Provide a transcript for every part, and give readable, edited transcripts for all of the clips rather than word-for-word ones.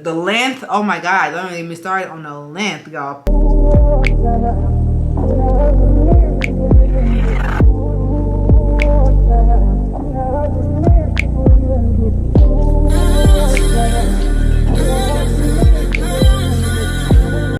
The length, oh my God, don't even get me started on the length, y'all.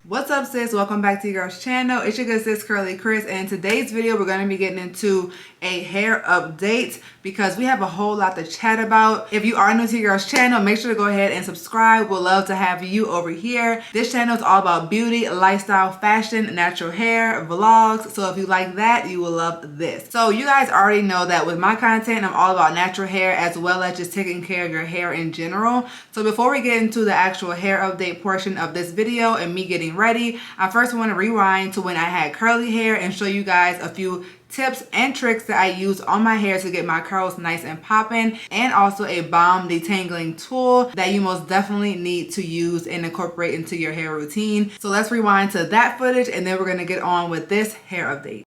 What's up, sis? Welcome back to your girl's channel. It's your good sis Curly Chris, and in today's video we're going to be getting into a hair update because we have a whole lot to chat about. If you are new to your girl's channel, make sure to go ahead and subscribe. We'd love to have you over here. This channel is all about beauty, lifestyle, fashion, natural hair, vlogs. So if you like that, you will love this. So you guys already know that with my content, I'm all about natural hair as well as just taking care of your hair in general. So before we get into the actual hair update portion of this video and me getting ready, I first want to rewind to when I had curly hair and show you guys a few tips and tricks that I use on my hair to get my curls nice and popping, and also a balm detangling tool that you most definitely need to use and incorporate into your hair routine. So let's rewind to that footage and then we're going to get on with this hair update.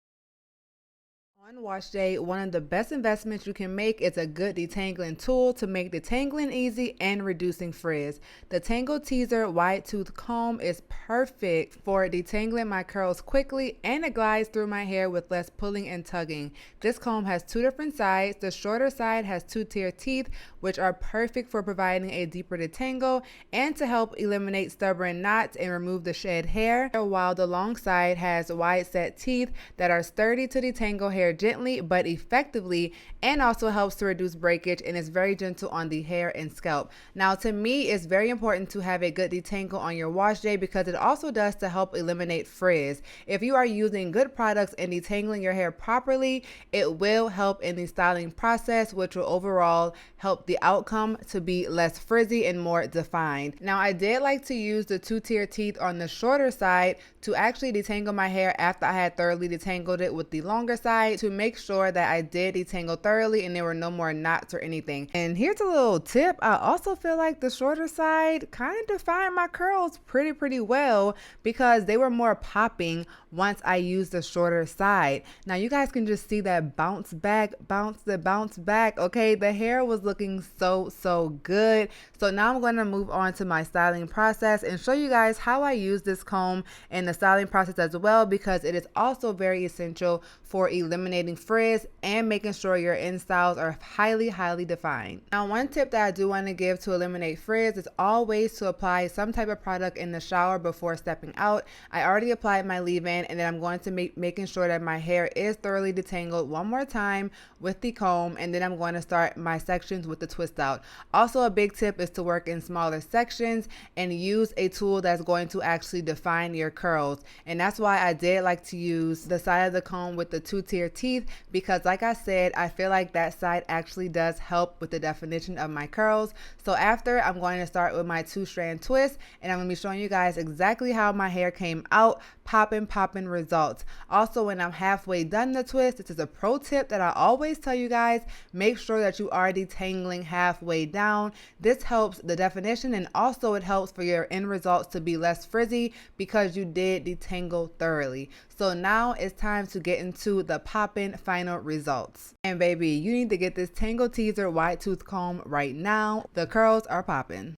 On wash day, one of the best investments you can make is a good detangling tool to make detangling easy and reducing frizz. The Tangle Teezer wide tooth comb is perfect for detangling my curls quickly, and it glides through my hair with less pulling and tugging. This comb has two different sides. The shorter side has two-tier teeth, which are perfect for providing a deeper detangle and to help eliminate stubborn knots and remove the shed hair, while the long side has wide set teeth that are sturdy to detangle hair gently but effectively, and also helps to reduce breakage and is very gentle on the hair and scalp. Now, to me, it's very important to have a good detangle on your wash day because it also does to help eliminate frizz. If you are using good products and detangling your hair properly, it will help in the styling process, which will overall help the outcome to be less frizzy and more defined. Now, I did like to use the two-tier teeth on the shorter side to actually detangle my hair after I had thoroughly detangled it with the longer side to make sure that I did detangle thoroughly and there were no more knots or anything. And here's a little tip. I also feel like the shorter side kind of defined my curls pretty well because they were more popping once I used the shorter side. Now you guys can just see that bounce back, bounce back. Okay, the hair was looking so good. So now I'm going to move on to my styling process and show you guys how I use this comb in the styling process as well, because it is also very essential for eliminating frizz and making sure your end styles are highly defined. Now, one tip that I do want to give to eliminate frizz is always to apply some type of product in the shower before stepping out. I already applied my leave-in, and then I'm going to making sure that my hair is thoroughly detangled one more time with the comb, and then I'm going to start my sections with the twist out. Also, a big tip is to work in smaller sections and use a tool that's going to actually define your curls. And that's why I did like to use the side of the comb with the two-tier teeth, because like I said, I feel like that side actually does help with the definition of my curls. So after, I'm going to start with my two-strand twist, and I'm going to be showing you guys exactly how my hair came out, popping results. Also, when I'm halfway done the twist, this is a pro tip that I always tell you guys: make sure that you are detangling halfway down. This helps the definition, and also it helps for your end results to be less frizzy because you did detangle thoroughly. So now it's time to get into the poppin' final results. And baby, you need to get this Tangle Teezer wide tooth comb right now. The curls are poppin'.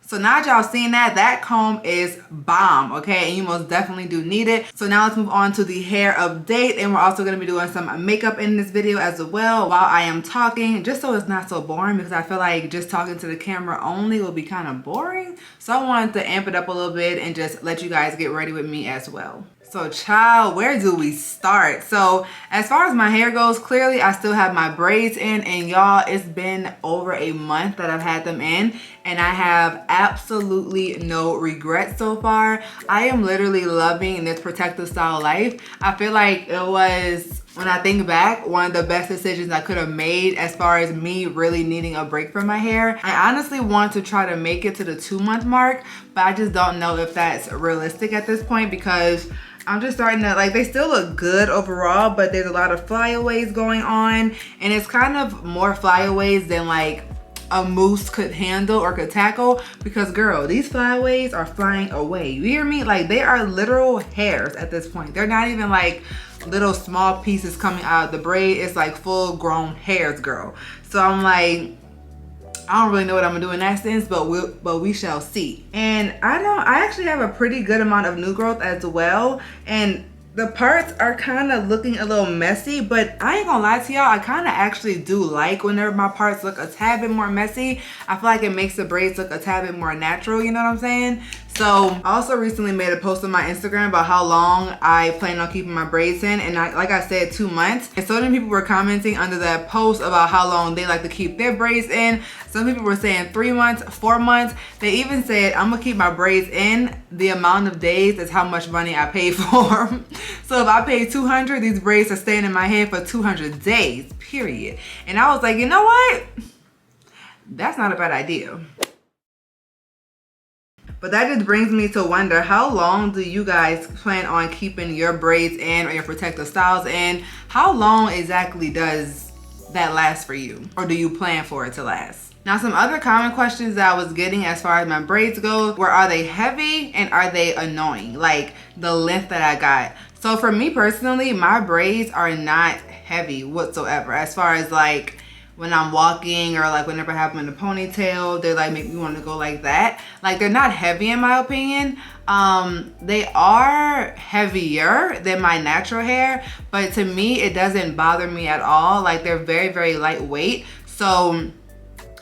So now that y'all seen that comb is bomb, okay? And you most definitely do need it. So now let's move on to the hair update. And we're also gonna be doing some makeup in this video as well while I am talking, just so it's not so boring, because I feel like just talking to the camera only will be kind of boring. So I wanted to amp it up a little bit and just let you guys get ready with me as well. So child, where do we start? So as far as my hair goes, clearly I still have my braids in, and y'all, it's been over a month that I've had them in, and I have absolutely no regrets so far. I am literally loving this protective style life. I feel like it was, when I think back, one of the best decisions I could have made as far as me really needing a break from my hair. I honestly want to try to make it to the 2-month mark, but I just don't know if that's realistic at this point, because I'm just starting to, like, they still look good overall, but there's a lot of flyaways going on, and it's kind of more flyaways than like a mousse could handle or could tackle, because girl, these flyaways are flying away. You hear me? Like, they are literal hairs at this point. They're not even like little small pieces coming out of the braid. It's like full grown hairs, girl. So I'm like, I don't really know what I'm gonna do in that sense, but we shall see. And I actually have a pretty good amount of new growth as well, and the parts are kind of looking a little messy, but I ain't gonna lie to y'all, I kind of actually do like whenever my parts look a tad bit more messy. I feel like it makes the braids look a tad bit more natural, you know what I'm saying? So I also recently made a post on my Instagram about how long I plan on keeping my braids in, and like I said, 2 months. And so many people were commenting under that post about how long they like to keep their braids in. Some people were saying 3 months, 4 months. They even said, I'm gonna keep my braids in the amount of days is how much money I pay for. So if I pay 200, these braids are staying in my head for 200 days, period. And I was like, you know what? That's not a bad idea. But that just brings me to wonder, how long do you guys plan on keeping your braids in or your protective styles in? How long exactly does that last for you? Or do you plan for it to last? Now, some other common questions that I was getting as far as my braids go were, are they heavy and are they annoying? Like the length that I got. So for me personally, my braids are not heavy whatsoever. As far as like when I'm walking or like whenever I have them in a ponytail, they like make me want to go like that. Like they're not heavy in my opinion. They are heavier than my natural hair, but to me, it doesn't bother me at all. Like they're very, very lightweight. So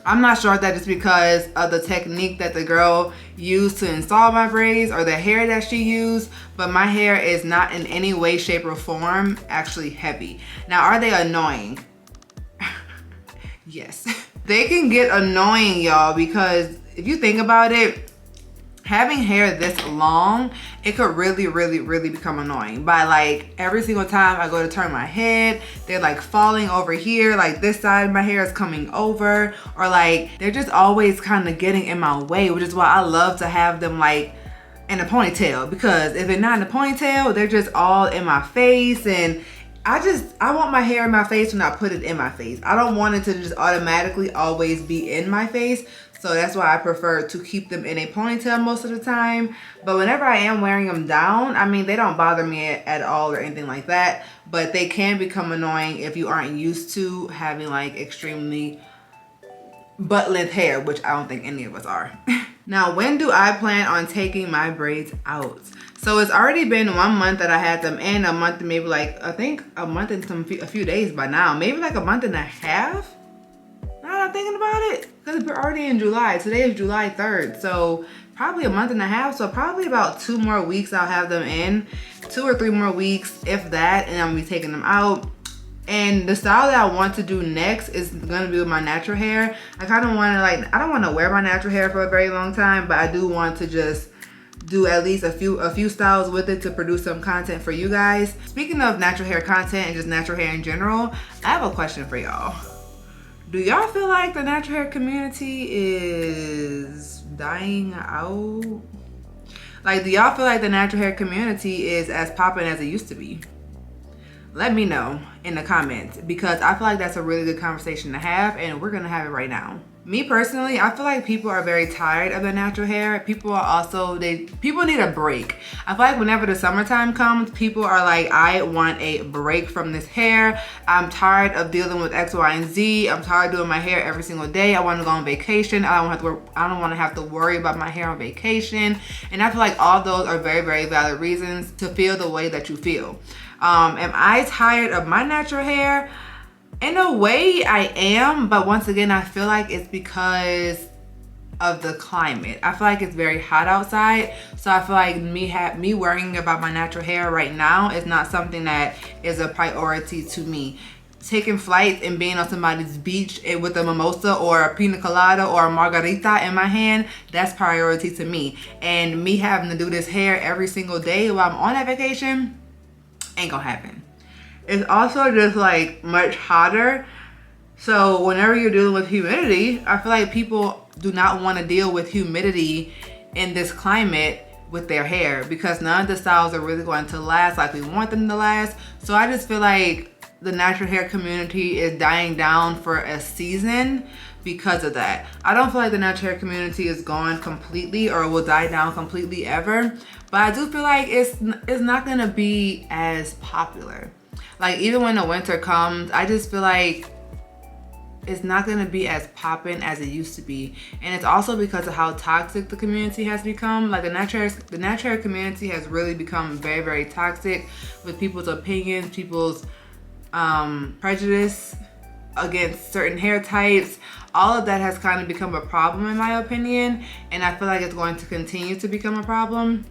I'm not sure if that is because of the technique that the girl used to install my braids or the hair that she used, but my hair is not in any way, shape, or form actually heavy. Now, are they annoying? Yes. They can get annoying, y'all, because if you think about it, having hair this long, it could really, really, really become annoying. By like every single time I go to turn my head, they're like falling over here, like this side of my hair is coming over, or like they're just always kind of getting in my way, which is why I love to have them like in a ponytail, because if they're not in a ponytail, they're just all in my face. And I want my hair in my face when I put it in my face. I don't want it to just automatically always be in my face. So that's why I prefer to keep them in a ponytail most of the time. But whenever I am wearing them down, I mean, they don't bother me at all or anything like that. But they can become annoying if you aren't used to having like extremely butt length hair, which I don't think any of us are. Now, when do I plan on taking my braids out? So it's already been 1 month that I had them in, a month and maybe like, I think a month and a few days by now, maybe like a month and a half. Now that I'm thinking about it, because we're already in July. Today is July 3rd, so probably a month and a half. So probably about 2 more weeks I'll have them in, 2 or 3 more weeks, if that, and I'm gonna be taking them out. And the style that I want to do next is gonna be with my natural hair. I kind of want to like, I don't want to wear my natural hair for a very long time, but I do want to just do at least a few styles with it to produce some content for you guys. Speaking of natural hair content and just natural hair in general, I have a question for y'all. Do y'all feel like the natural hair community is dying out? Like, do y'all feel like the natural hair community is as popping as it used to be? Let me know in the comments, because I feel like that's a really good conversation to have, and we're gonna have it right now. Me personally, I feel like people are very tired of their natural hair. People are also, people need a break. I feel like whenever the summertime comes, people are like, I want a break from this hair. I'm tired of dealing with X, Y, and Z. I'm tired of doing my hair every single day. I want to go on vacation. I don't want to have to worry about my hair on vacation. And I feel like all those are very, very valid reasons to feel the way that you feel. Am I tired of my natural hair? In a way, I am, but once again, I feel like it's because of the climate. I feel like it's very hot outside, so I feel like me worrying about my natural hair right now is not something that is a priority to me. Taking flights and being on somebody's beach with a mimosa or a pina colada or a margarita in my hand, that's priority to me. And me having to do this hair every single day while I'm on that vacation ain't gonna happen. It's also just like much hotter. So whenever you're dealing with humidity, I feel like people do not want to deal with humidity in this climate with their hair, because none of the styles are really going to last like we want them to last. So I just feel like the natural hair community is dying down for a season because of that. I don't feel like the natural hair community is gone completely or will die down completely ever, but I do feel like it's not gonna be as popular. Like, even when the winter comes, I just feel like it's not going to be as poppin' as it used to be. And it's also because of how toxic the community has become. Like the natural hair community has really become very, very toxic with people's opinions, people's prejudice against certain hair types. All of that has kind of become a problem in my opinion, and I feel like it's going to continue to become a problem.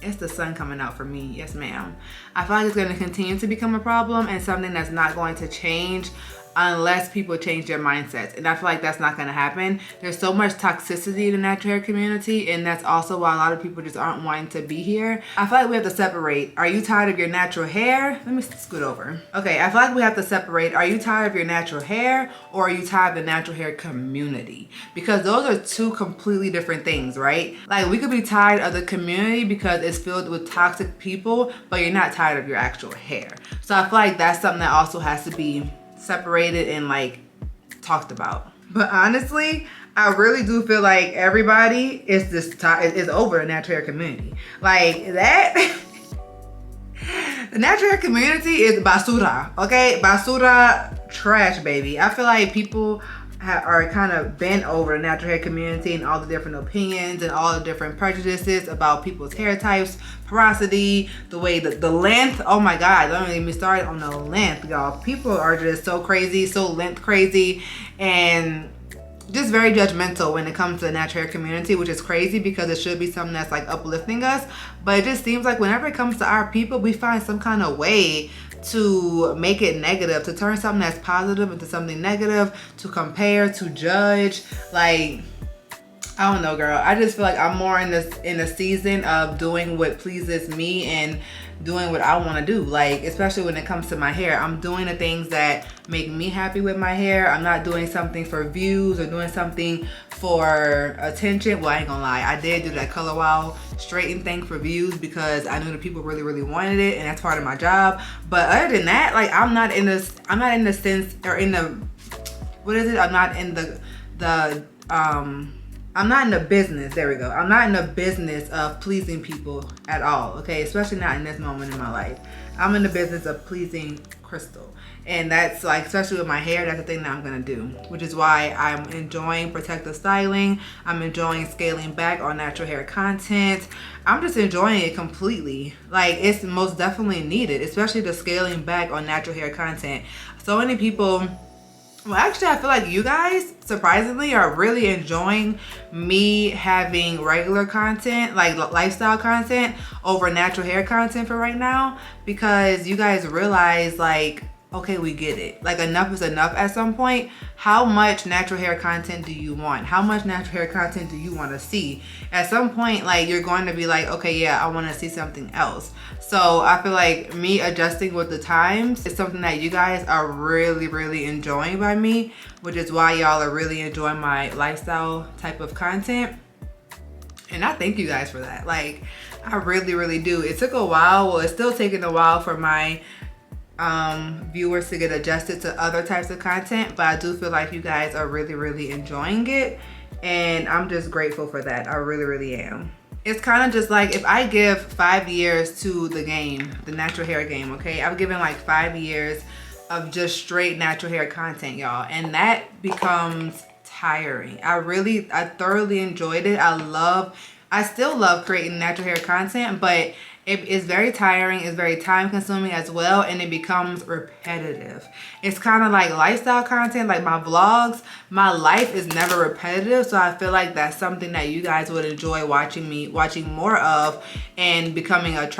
It's the sun coming out for me, yes ma'am. I feel like it's going to continue to become a problem and something that's not going to change unless people change their mindsets. And I feel like that's not going to happen. There's so much toxicity in the natural hair community, and that's also why a lot of people just aren't wanting to be here. I feel like we have to separate. Are you tired of your natural hair? Let me scoot over. Okay, I feel like we have to separate. Are you tired of your natural hair, or are you tired of the natural hair community? Because those are two completely different things, right? Like we could be tired of the community because it's filled with toxic people, but you're not tired of your actual hair. So I feel like that's something that also has to be separated and like talked about. But honestly, I really do feel like everybody is is over the natural hair community. Like that. The natural hair community is basura, okay? Basura, trash, baby. I feel like people are kind of bent over the natural hair community and all the different opinions and all the different prejudices about people's hair types, porosity, the way that the length. Oh my God, don't even get me started on the length, y'all. People are just so crazy, so length crazy, and just very judgmental when it comes to the natural hair community, which is crazy because it should be something that's like uplifting us. But it just seems like whenever it comes to our people, we find some kind of way to make it negative, to turn something that's positive into something negative, to compare, to judge. Like, I don't know, girl. I just feel like I'm more in a season of doing what pleases me and doing what I want to do. Like, especially when it comes to my hair, I'm doing the things that make me happy with my hair. I'm not doing something for views or doing something for attention. Well, I ain't gonna lie, I did do that color wow straighten thing for views because I knew the people really, really wanted it, and that's part of my job. But other than that, like, I'm not in the sense, or in the, what is it? I'm not in I'm not in the business, there we go. I'm not in the business of pleasing people at all, okay? Especially not in this moment in my life. I'm in the business of pleasing Crystal. And that's like, especially with my hair, that's the thing that I'm gonna do. Which is why I'm enjoying protective styling. I'm enjoying scaling back on natural hair content. I'm just enjoying it completely. Like, it's most definitely needed, especially the scaling back on natural hair content. So many people, well, actually, I feel like you guys, surprisingly, are really enjoying me having regular content, like lifestyle content, over natural hair content for right now, because you guys realize, like, okay, we get it. Like, enough is enough at some point. How much natural hair content do you want? How much natural hair content do you want to see? At some point, like, you're going to be like, okay, yeah, I want to see something else. So I feel like me adjusting with the times is something that you guys are really, really enjoying by me, which is why y'all are really enjoying my lifestyle type of content. And I thank you guys for that. Like, I really, really do. It took a while. Well, it's still taking a while for my viewers to get adjusted to other types of content, but I do feel like you guys are really, really enjoying it, and I'm just grateful for that. I really, really am. It's kind of just like, if I give 5 years to the game, the natural hair game, okay? I've given like 5 years of just straight natural hair content, y'all, and that becomes tiring. I thoroughly enjoyed it. I still love creating natural hair content, but it is very tiring, it's very time consuming as well, and it becomes repetitive. It's kind of like lifestyle content, like my vlogs. My life is never repetitive, so I feel like that's something that you guys would enjoy watching more of, and becoming and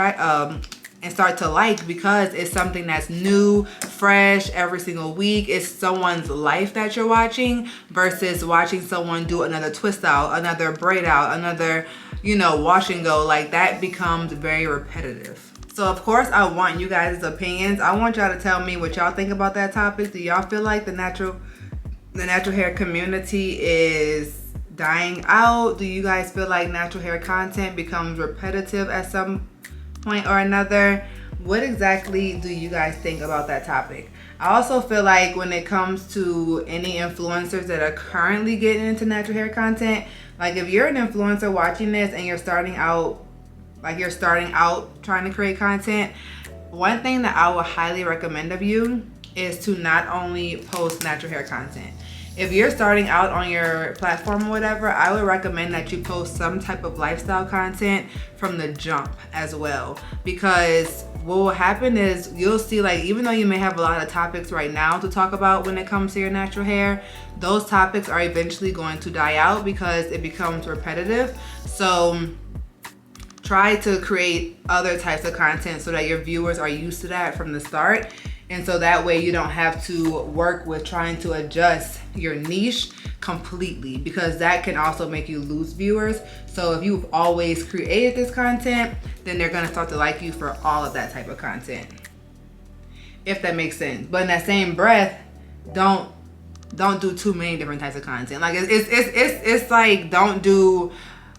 start to like, because it's something that's new, fresh every single week. It's someone's life that you're watching versus watching someone do another twist out, another braid out, another, you know, wash and go. Like, that becomes very repetitive. So of course I want you guys' opinions. I want y'all to tell me what y'all think about that topic. Do y'all feel like the natural hair community is dying out? Do you guys feel like natural hair content becomes repetitive at some point or another? What exactly do you guys think about that topic? I also feel like when it comes to any influencers that are currently getting into natural hair content, like, if you're an influencer watching this and you're starting out trying to create content, one thing that I would highly recommend of you is to not only post natural hair content. If you're starting out on your platform or whatever, I would recommend that you post some type of lifestyle content from the jump as well. Because what will happen is you'll see, like, even though you may have a lot of topics right now to talk about when it comes to your natural hair, those topics are eventually going to die out because it becomes repetitive. So try to create other types of content so that your viewers are used to that from the start. And so that way you don't have to work with trying to adjust your niche completely, because that can also make you lose viewers. So if you've always created this content, then they're gonna start to like you for all of that type of content, if that makes sense. But in that same breath, don't do too many different types of content. Like it's like, don't do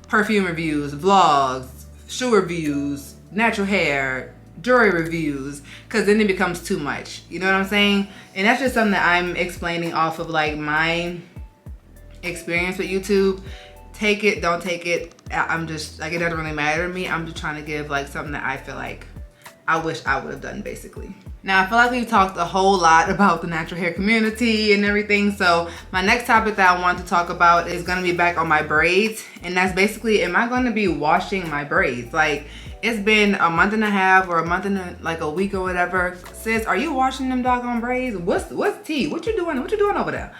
perfume reviews, vlogs, shoe reviews, natural hair, jewelry reviews, because then it becomes too much. You know what I'm saying? And that's just something that I'm explaining off of like my experience with YouTube. Take it, don't take it. I'm just like, it doesn't really matter to me. I'm just trying to give like something that I feel like I wish I would have done, basically. Now, I feel like we've talked a whole lot about the natural hair community and everything. So my next topic that I want to talk about is gonna be back on my braids. And that's basically, am I gonna be washing my braids? Like, it's been a month and a half or a month and like a week or whatever. Sis, are you washing them doggone braids? What's tea? What you doing? What you doing over there?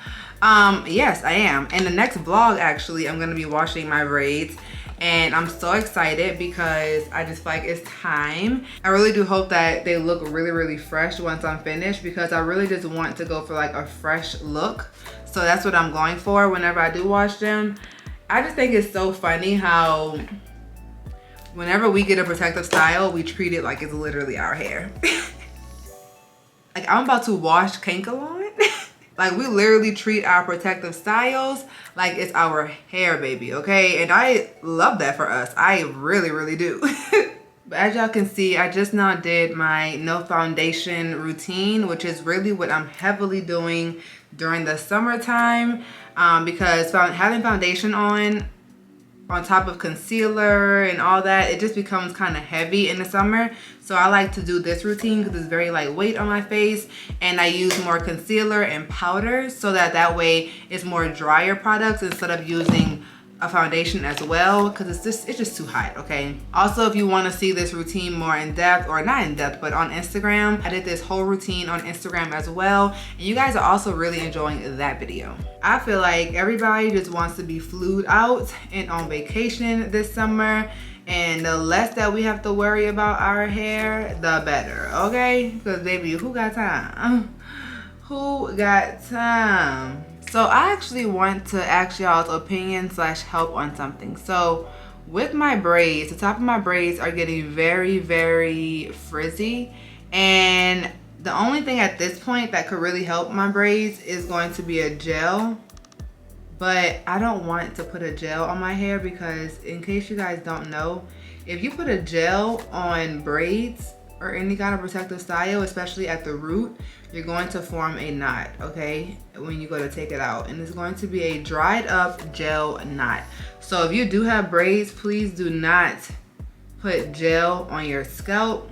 Yes, I am. In the next vlog, actually, I'm gonna be washing my braids. And I'm so excited because I just feel like it's time. I really do hope that they look really, really fresh once I'm finished, because I really just want to go for like a fresh look. So that's what I'm going for whenever I do wash them. I just think it's so funny how whenever we get a protective style, we treat it like it's literally our hair. Like, I'm about to wash Tangle. Like, we literally treat our protective styles like it's our hair, baby, okay? And I love that for us. I really, really do. But as y'all can see, I just now did my no foundation routine, which is really what I'm heavily doing during the summertime, because having foundation on top of concealer and all that, it just becomes kind of heavy in the summer. So I like to do this routine because it's very lightweight on my face, and I use more concealer and powder so that way it's more drier products instead of using a foundation as well, because it's just too hot, okay? Also, if you want to see this routine more in depth, or not in depth, but on Instagram, I did this whole routine on Instagram as well, and you guys are also really enjoying that video. I feel like everybody just wants to be flued out and on vacation this summer, and the less that we have to worry about our hair, the better, okay? Because baby, who got time? Who got time? So I actually want to ask y'all's opinion / help on something. So with my braids, the top of my braids are getting very, very frizzy. And the only thing at this point that could really help my braids is going to be a gel. But I don't want to put a gel on my hair because, in case you guys don't know, if you put a gel on braids or any kind of protective style, especially at the root, you're going to form a knot, okay, when you go to take it out. And it's going to be a dried up gel knot. So if you do have braids, please do not put gel on your scalp,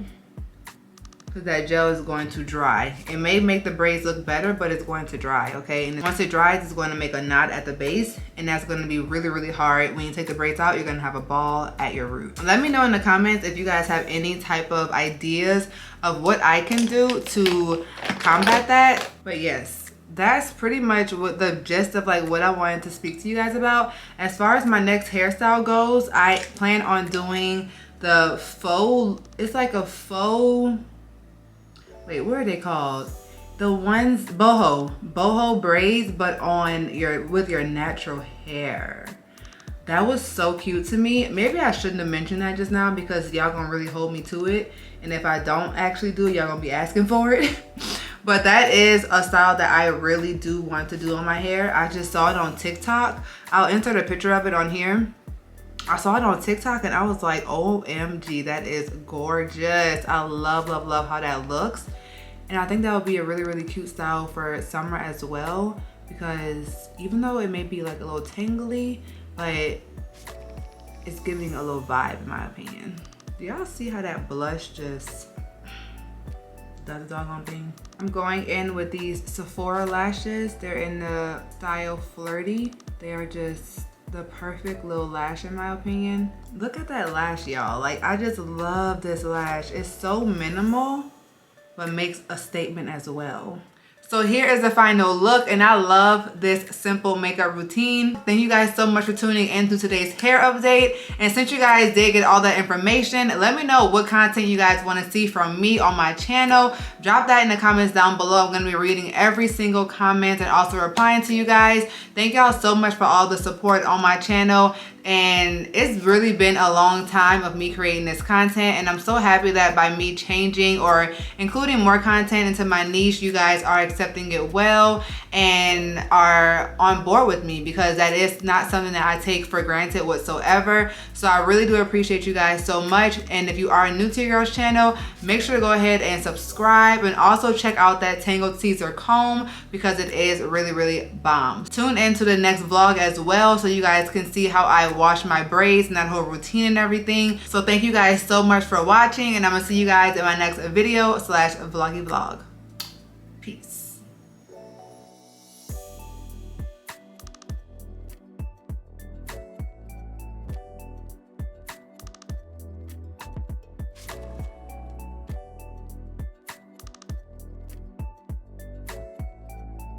because that gel is going to dry. It may make the braids look better, but it's going to dry, okay? And once it dries, it's going to make a knot at the base, and that's going to be really, really hard. When you take the braids out, you're going to have a ball at your root. Let me know in the comments if you guys have any type of ideas of what I can do to combat that. But yes, that's pretty much what the gist of like what I wanted to speak to you guys about. As far as my next hairstyle goes, I plan on doing the faux, it's like a faux, wait, what are they called? The ones, boho braids, but on with your natural hair. That was so cute to me. Maybe I shouldn't have mentioned that just now, because y'all gonna really hold me to it. And if I don't actually do it, y'all gonna be asking for it. But that is a style that I really do want to do on my hair. I just saw it on TikTok. I'll insert a picture of it on here. I saw it on TikTok and I was like, OMG, that is gorgeous. I love, love, love how that looks. And I think that would be a really, really cute style for summer as well, because even though it may be like a little tangly, but it's giving a little vibe in my opinion. Do y'all see how that blush just does the doggone thing. I'm going in with these Sephora lashes. They're in the style Flirty. They are just the perfect little lash in my opinion. Look at that lash, y'all. Like, I just love this lash. It's so minimal, but makes a statement as well. So here is the final look, and I love this simple makeup routine. Thank you guys so much for tuning in to today's hair update. And since you guys did get all that information, let me know what content you guys want to see from me on my channel. Drop that in the comments down below. I'm going to be reading every single comment and also replying to you guys. Thank y'all so much for all the support on my channel. And it's really been a long time of me creating this content, and I'm so happy that by me changing or including more content into my niche, you guys are accepting it well and are on board with me, because that is not something that I take for granted whatsoever. So I really do appreciate you guys so much. And if you are new to your girl's channel, make sure to go ahead and subscribe, and also check out that Tangle Teezer comb, because it is really, really bomb. Tune into the next vlog as well so you guys can see how I wash my braids and that whole routine and everything. So thank you guys so much for watching, and I'm gonna see you guys in my next video / vloggy vlog.